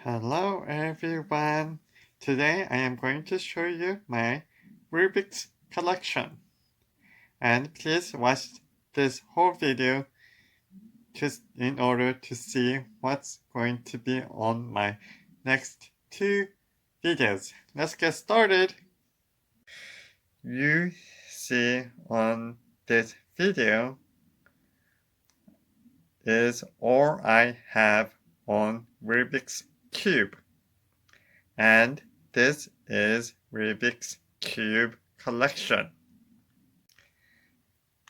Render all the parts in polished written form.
Hello everyone! Today I am going to show you my Rubik's collection. And please watch this whole video just in order to see what's going to be on my next two videos. Let's get started! You see on this video is all I have on Rubik's Cube. And this is Rubik's Cube collection.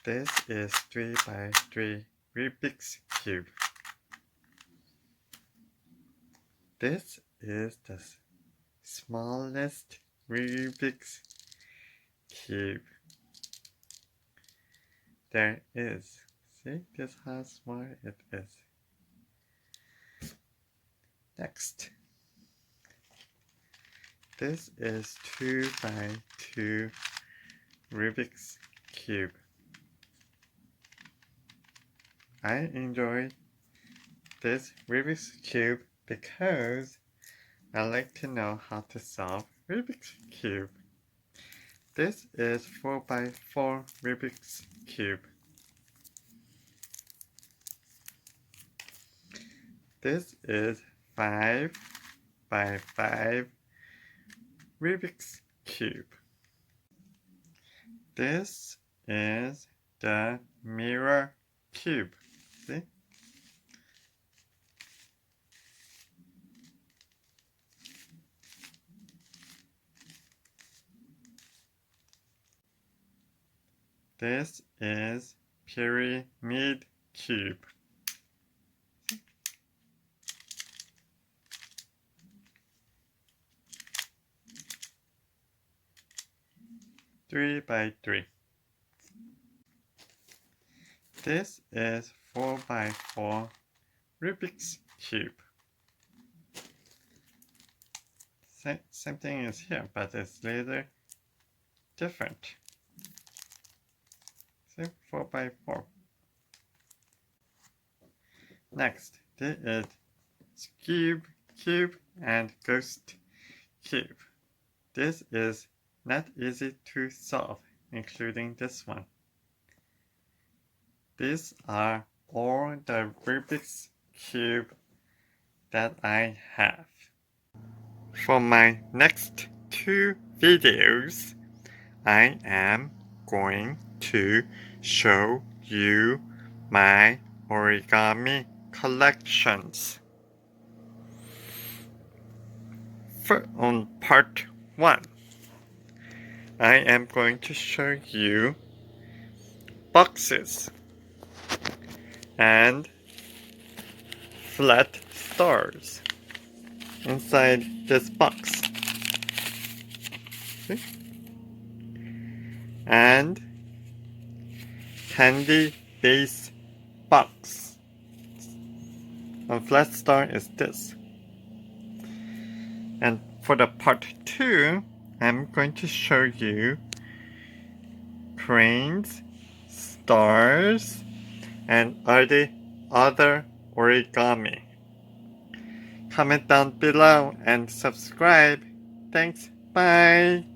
This is 3x3 Rubik's Cube. This is the smallest Rubik's Cube there is. See, this is how small it is. Next. This is 2x2 Rubik's Cube. I enjoy this Rubik's Cube because I like to know how to solve Rubik's Cube. This is 4x4 Rubik's Cube. This is 5x5 Rubik's Cube. This is the mirror cube. See? This is pyramid cube. 3x3. This is 4x4 Rubik's Cube. Same thing is here, but it's a little different. See, 4x4. Next, this is cube, and ghost cube. This is not easy to solve, including this one. These are all the Rubik's Cube that I have. For my next two videos, I am going to show you my origami collections. On part 1, I am going to show you boxes and flat stars inside this box. See? And candy base box. A flat star is this. And for the part 2, I'm going to show you cranes, stars, and other origami. Comment down below and subscribe. Thanks. Bye.